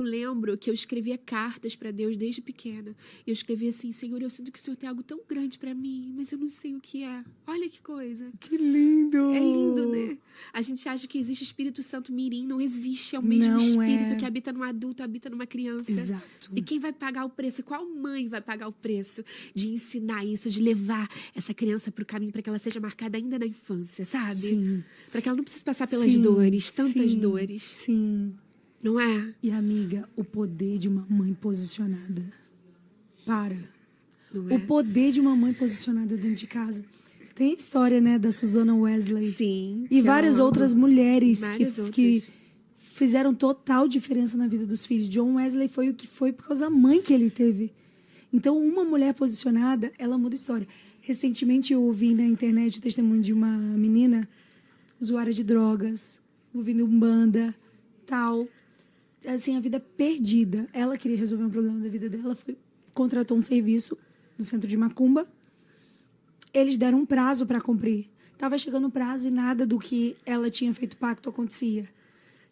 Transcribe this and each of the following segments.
Eu lembro que eu escrevia cartas para Deus desde pequena. Eu escrevia assim: Senhor, eu sinto que o Senhor tem algo tão grande para mim, mas eu não sei o que é. Olha que coisa. Que lindo! É lindo, né? A gente acha que existe Espírito Santo mirim. Não existe. É o mesmo Não Espírito é. que habita num adulto, habita numa criança. Exato. E quem vai pagar o preço? Qual mãe vai pagar o preço de ensinar isso, de levar essa criança para o caminho para que ela seja marcada ainda na infância, sabe? Sim. Para que ela não precise passar pelas dores, tantas sim, dores. Sim. Não é? E, amiga, o poder de uma mãe posicionada. Não é? O poder de uma mãe posicionada dentro de casa. Tem a história, né, da Susana Wesley. Sim. E várias outras mulheres que fizeram total diferença na vida dos filhos. John Wesley foi o que foi por causa da mãe que ele teve. Então, uma mulher posicionada, ela muda a história. Recentemente, eu ouvi na internet o testemunho de uma menina usuária de drogas, ouvindo umbanda, tal. Assim, a vida perdida. Ela queria resolver um problema da vida dela, contratou um serviço no centro de macumba. Eles deram um prazo para cumprir. Tava chegando o prazo e nada do que ela tinha feito pacto acontecia.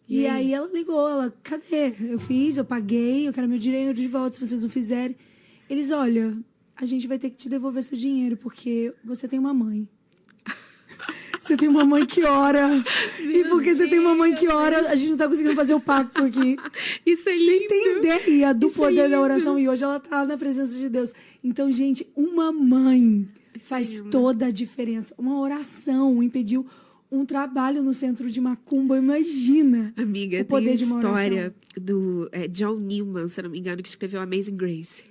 E aí ela ligou, cadê? Eu fiz, eu paguei, eu quero meu dinheiro de volta se vocês não fizerem. Eles, olha, a gente vai ter que te devolver seu dinheiro porque você tem uma mãe. Você tem uma mãe que ora. E porque você tem uma mãe que ora, a gente não tá conseguindo fazer o pacto aqui. Isso é lindo. Você tem ideia do poder da oração? lindo. E hoje ela tá na presença de Deus. Então, gente, uma mãe faz toda a diferença. Uma oração impediu um trabalho no centro de macumba. Imagina. Amiga, o poder tem a de uma história do John Newman, se eu não me engano, que escreveu Amazing Grace.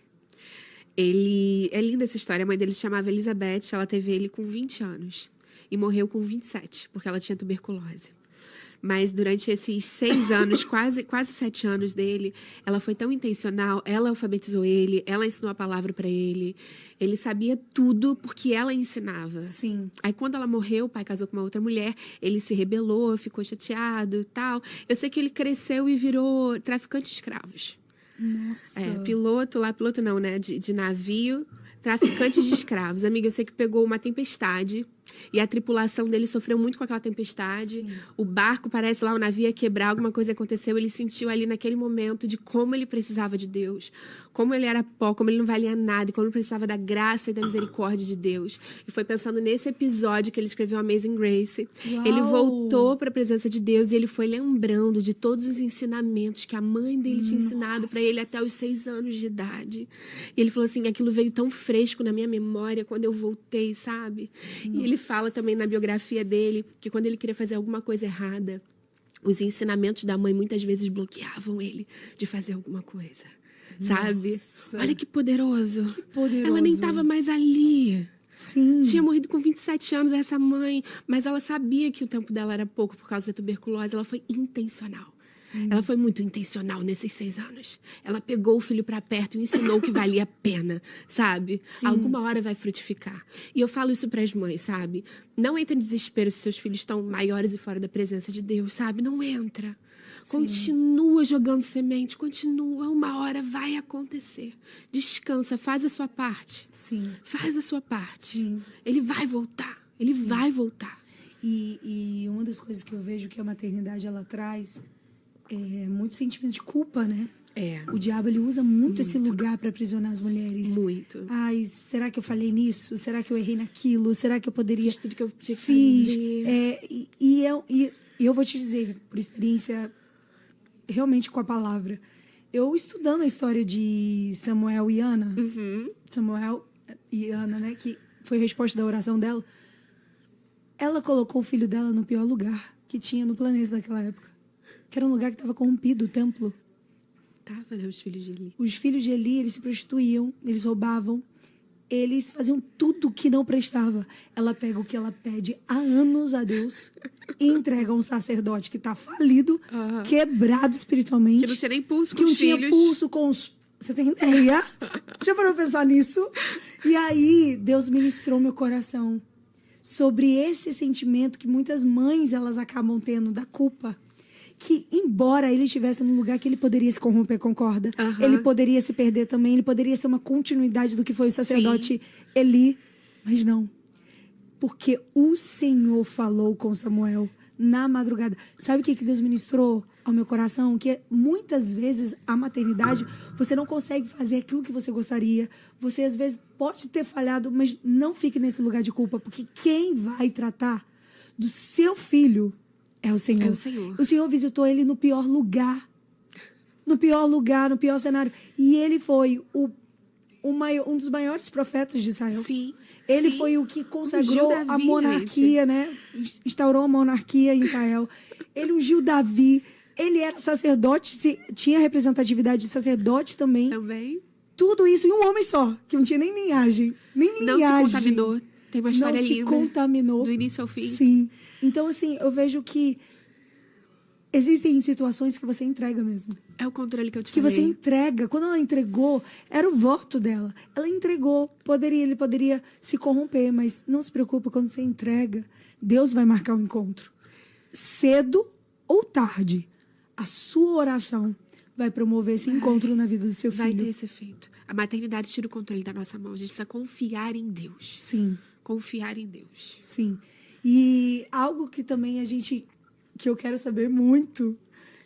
É linda essa história. A mãe dele se chamava Elizabeth. Ela teve ele com 20 anos. E morreu com 27, porque ela tinha tuberculose. Mas durante esses 6 anos, quase 7 anos dele, ela foi tão intencional. Ela alfabetizou ele, ela ensinou a palavra para ele. Ele sabia tudo porque ela ensinava. Sim. Aí quando ela morreu, o pai casou com uma outra mulher, ele se rebelou, ficou chateado e tal. Eu sei que ele cresceu e virou traficante de escravos. Nossa. Piloto não, né? De navio, traficante de escravos. Amiga, eu sei que pegou uma tempestade. E a tripulação dele sofreu muito com aquela tempestade. Sim. O barco, parece lá, o navio ia quebrar, alguma coisa aconteceu. Ele sentiu ali naquele momento de como ele precisava de Deus. Como ele era pó, como ele não valia nada. E como ele precisava da graça e da misericórdia de Deus. E foi pensando nesse episódio que ele escreveu Amazing Grace. Uau. Ele voltou para a presença de Deus e ele foi lembrando de todos os ensinamentos que a mãe dele tinha ensinado para ele até os 6 anos de idade. E ele falou assim, aquilo veio tão fresco na minha memória quando eu voltei, sabe? E ele fala também na biografia dele que quando ele queria fazer alguma coisa errada, os ensinamentos da mãe muitas vezes bloqueavam ele de fazer alguma coisa, sabe? Nossa. Olha que poderoso. Que poderoso. Ela nem estava mais ali. Sim. Tinha morrido com 27 anos essa mãe, mas ela sabia que o tempo dela era pouco por causa da tuberculose. Ela foi intencional. Ela foi muito intencional nesses 6 anos. Ela pegou o filho para perto e ensinou que valia a pena, sabe? Sim. Alguma hora vai frutificar. E eu falo isso para as mães, sabe? Não entre em desespero se seus filhos estão maiores e fora da presença de Deus, sabe? Não entra. Sim. Continua jogando semente, continua. Uma hora vai acontecer. Descansa, faz a sua parte. Sim. Faz a sua parte. Sim. Ele vai voltar. Ele vai voltar. E uma das coisas que eu vejo que a maternidade ela traz é muito sentimento de culpa, né? O diabo, ele usa muito esse lugar para aprisionar as mulheres. Muito. Ai, será que eu falhei nisso? Será que eu errei naquilo? Será que eu poderia... Fiz tudo que eu te fiz. fazer. E eu vou te dizer, por experiência, realmente com a palavra, eu estudando a história de Samuel e Ana, Samuel e Ana, né? Que foi a resposta da oração dela. Ela colocou o filho dela no pior lugar que tinha no planeta daquela época. Que era um lugar que estava corrompido, o templo. Tava, né? Os filhos de Eli. Os filhos de Eli, eles se prostituíam, eles roubavam, eles faziam tudo que não prestava. Ela pega o que ela pede há anos a Deus e entrega a um sacerdote que está falido, quebrado espiritualmente. Que não tinha nem pulso com os filhos. Que não tinha pulso com os... Você tem ideia? Já parou pra pensar nisso? E aí, Deus ministrou meu coração sobre esse sentimento que muitas mães elas acabam tendo da culpa. Que, embora ele estivesse num lugar que ele poderia se corromper, concorda? Ele poderia se perder também, ele poderia ser uma continuidade do que foi o sacerdote Eli, mas não. Porque o Senhor falou com Samuel, na madrugada. Sabe o que Deus ministrou ao meu coração? Que muitas vezes a maternidade, você não consegue fazer aquilo que você gostaria. Você, às vezes, pode ter falhado, mas não fique nesse lugar de culpa. Porque quem vai tratar do seu filho é o Senhor. É o Senhor. O Senhor visitou ele no pior lugar. No pior lugar, no pior cenário. E ele foi um dos maiores profetas de Israel. Sim. Ele sim. foi o que consagrou Davi, a monarquia, né? Instaurou a monarquia em Israel. Ele ungiu Davi. Ele era sacerdote, tinha representatividade de sacerdote também. Também. Tudo isso em um homem só, que não tinha nem linhagem. Nem não linhagem. Não se contaminou. Tem uma história linda. Não se contaminou. Do início ao fim. Sim. Então, assim, eu vejo que existem situações que você entrega mesmo. É o controle que eu te falei. Que você entrega. Quando ela entregou, era o voto dela. Ela entregou. Ele poderia se corromper, mas não se preocupa, quando você entrega, Deus vai marcar o encontro. Cedo ou tarde, a sua oração vai promover esse encontro na vida do seu filho. Vai ter esse efeito. A maternidade tira o controle da nossa mão. A gente precisa confiar em Deus. Sim. Confiar em Deus. Sim. E algo que também que eu quero saber muito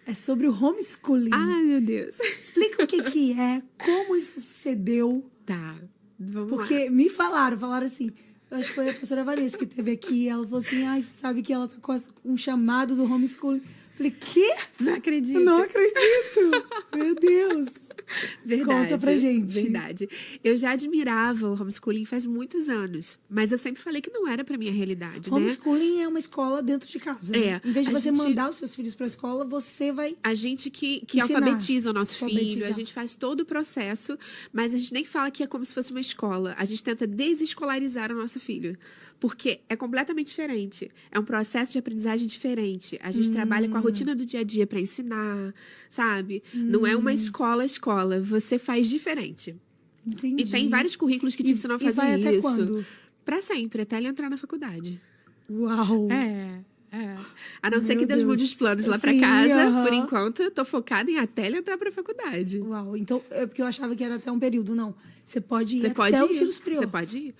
é sobre o homeschooling. Ai, meu Deus. Explica o que é, como isso sucedeu. Tá, vamos Porque lá. me falaram assim, eu acho que foi a professora Vanessa que teve aqui, ela falou assim, você sabe que ela tá com um chamado do homeschooling. Falei, quê? Não acredito. Não acredito. Meu Deus. Verdade. Conta pra gente. Verdade. Eu já admirava o homeschooling faz muitos anos, mas eu sempre falei que não era pra minha realidade, né? Homeschooling é uma escola dentro de casa. É. Né? Em vez de você mandar os seus filhos pra escola, você vai A gente que ensinar, alfabetiza o nosso filho, alfabetizar. a gente faz todo o processo, mas a gente nem fala que é como se fosse uma escola. A gente tenta desescolarizar o nosso filho, porque é completamente diferente. É um processo de aprendizagem diferente. A gente trabalha com a rotina do dia a dia pra ensinar, sabe? Não é uma escola. Você faz diferente. Entendi. E tem vários currículos que te ensinam a fazer vai até isso. quando? Pra sempre, até ele entrar na faculdade. Uau! É. A não ser Meu que Deus mude Deus. os planos lá pra Sim, casa. Por enquanto, eu tô focada em até ele entrar pra faculdade. Uau, então é porque eu achava que era até um período, não. Você pode ir Você até pode o ir. ensino superior. Você pode ir.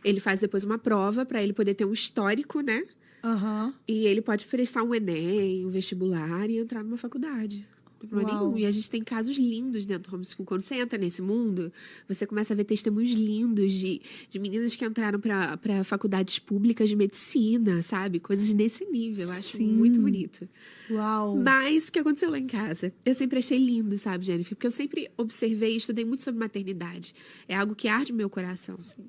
Ele faz depois uma prova pra ele poder ter um histórico, né? Aham. E ele pode prestar um Enem, um vestibular e entrar numa faculdade. Não tem problema nenhum. E a gente tem casos lindos dentro do homeschool. Quando você entra nesse mundo, você começa a ver testemunhos lindos de meninas que entraram para faculdades públicas de medicina, sabe? Coisas nesse nível. Eu acho Sim. muito bonito. Uau! Mas o que aconteceu lá em casa? Eu sempre achei lindo, sabe, Jennifer? Porque eu sempre observei e estudei muito sobre maternidade. É algo que arde no meu coração. Sim.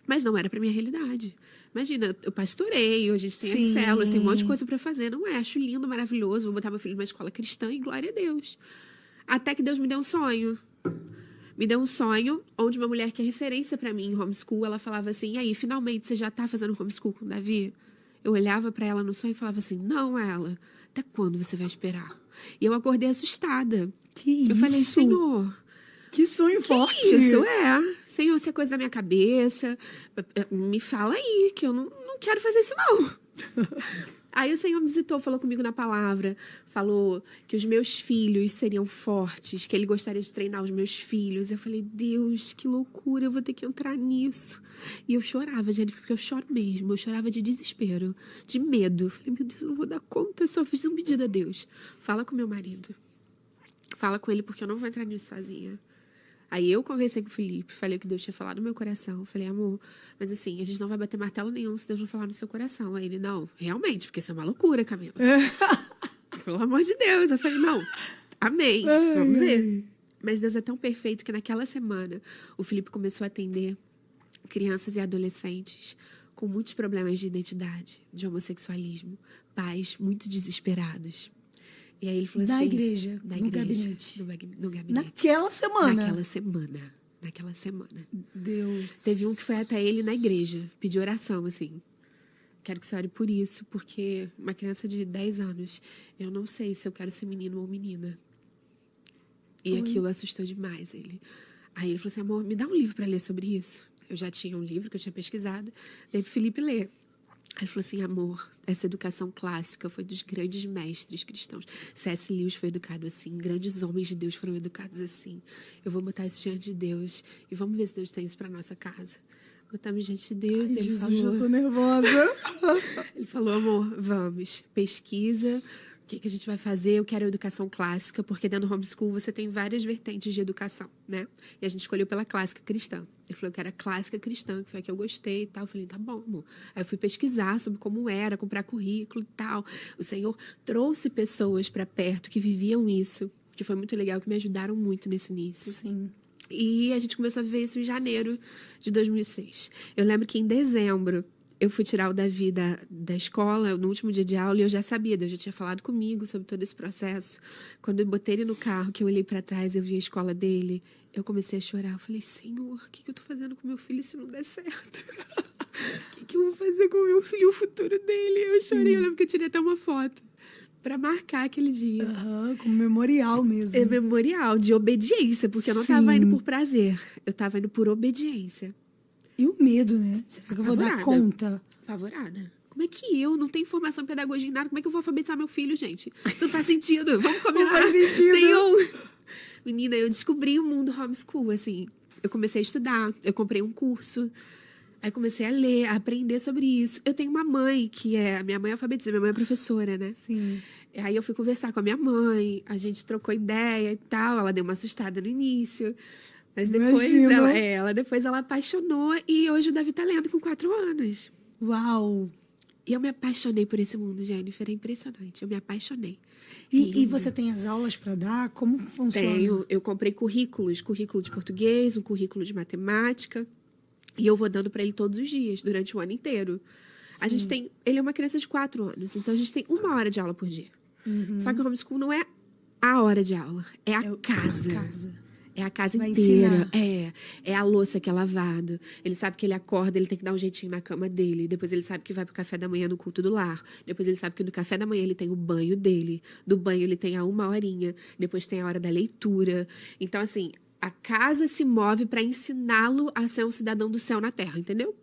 Mas não era pra minha realidade. Imagina, eu pastoreio, a gente tem Sim. as células, tem um monte de coisa pra fazer. Não é? Acho lindo, maravilhoso. Vou botar meu filho numa escola cristã e glória a Deus. Até que Deus me deu um sonho. Me deu um sonho onde uma mulher que é referência pra mim em homeschool, ela falava assim, e aí, finalmente, você já tá fazendo homeschool com o Davi? Eu olhava pra ela no sonho e falava assim, não, ela, até quando você vai esperar? E eu acordei assustada. Que eu falei, Senhor... Que sonho forte! Isso é. Senhor, se é coisa da minha cabeça, me fala aí, que eu não quero fazer isso, não. Aí o Senhor me visitou, falou comigo na palavra, falou que os meus filhos seriam fortes, que Ele gostaria de treinar os meus filhos. Eu falei, Deus, que loucura, eu vou ter que entrar nisso. E eu chorava, Jennifer, porque eu choro mesmo. Eu chorava de desespero, de medo. Eu falei, meu Deus, eu não vou dar conta, eu só fiz um pedido a Deus. Fala com meu marido. Fala com ele, porque eu não vou entrar nisso sozinha. Aí eu conversei com o Felipe, falei o que Deus tinha falado no meu coração. Eu falei, amor, mas assim, a gente não vai bater martelo nenhum se Deus não falar no seu coração. Aí ele, não, realmente, porque isso é uma loucura, Camila. Pelo amor de Deus. Eu falei, não, amém, vamos ver. Mas Deus é tão perfeito que naquela semana o Felipe começou a atender crianças e adolescentes com muitos problemas de identidade, de homossexualismo, pais muito desesperados. E aí ele falou da assim... igreja, da no igreja, gabinete. No gabinete. Naquela semana? Naquela semana. Deus. Teve um que foi até ele na igreja, pedir oração, assim. Quero que você ore por isso, porque uma criança de 10 anos, eu não sei se eu quero ser menino ou menina. E aquilo assustou demais ele. Aí ele falou assim, amor, me dá um livro para ler sobre isso. Eu já tinha um livro que eu tinha pesquisado, dei pro Felipe ler. Aí ele falou assim, amor, essa educação clássica foi dos grandes mestres cristãos. C.S. Lewis foi educado assim, grandes homens de Deus foram educados assim. Eu vou botar isso diante de Deus e vamos ver se Deus tem isso para nossa casa. botamos diante de Deus. Ai, Ele Jesus, falou, eu tô nervosa. ele falou, amor, vamos, pesquisa. O que a gente vai fazer? Eu quero a educação clássica, porque dentro do homeschool você tem várias vertentes de educação, né? E a gente escolheu pela clássica cristã. Ele falou que era clássica cristã, que foi a que eu gostei e tal. Eu falei, tá bom, amor. Aí eu fui pesquisar sobre como era, comprar currículo e tal. O Senhor trouxe pessoas para perto que viviam isso, que foi muito legal, que me ajudaram muito nesse início. Sim. E a gente começou a viver isso em janeiro de 2006. Eu lembro que em dezembro eu fui tirar o Davi da escola, no último dia de aula, e eu já sabia, Deus já tinha falado comigo sobre todo esse processo. Quando eu botei ele no carro, que eu olhei para trás, eu vi a escola dele, eu comecei a chorar. Eu falei, Senhor, o que eu tô fazendo com meu filho se não der certo? O que eu vou fazer com o meu filho, o futuro dele? Eu chorei, eu lembro que eu tirei até uma foto para marcar aquele dia. Como memorial mesmo. É memorial, de obediência, porque eu não estava indo por prazer, eu estava indo por obediência. E o medo, né? Será que eu vou dar conta? Apavorada. Como é que eu não tenho formação em pedagogia em nada? Como é que eu vou alfabetizar meu filho, gente? Isso não faz sentido. Vamos combinar. Não faz sentido. Menina, eu descobri o mundo homeschool, assim. Eu comecei a estudar, eu comprei um curso. Aí comecei a ler, a aprender sobre isso. Eu tenho uma mãe que é... Minha mãe é alfabetizada, minha mãe é professora, né? Sim. Aí eu fui conversar com a minha mãe, a gente trocou ideia e tal. Ela deu uma assustada no início. Mas depois ela apaixonou e hoje o Davi tá lendo com 4 anos. Uau! E eu me apaixonei por esse mundo, Jennifer. É impressionante. Eu me apaixonei. E você tem as aulas para dar? Como funciona? Tenho. Eu comprei currículo de português, um currículo de matemática. E eu vou dando para ele todos os dias, durante o ano inteiro. A gente tem... Ele é uma criança de 4 anos, então a gente tem 1 hora de aula por dia. Uhum. Só que o homeschool não é a hora de aula, é a casa. É a casa inteira. É a louça que é lavada. Ele sabe que ele acorda, ele tem que dar um jeitinho na cama dele. Depois ele sabe que vai pro café da manhã no culto do lar. Depois ele sabe que no café da manhã ele tem o banho dele. Do banho ele tem a 1 horinha. Depois tem a hora da leitura. Então, assim, a casa se move para ensiná-lo a ser um cidadão do céu na terra, entendeu?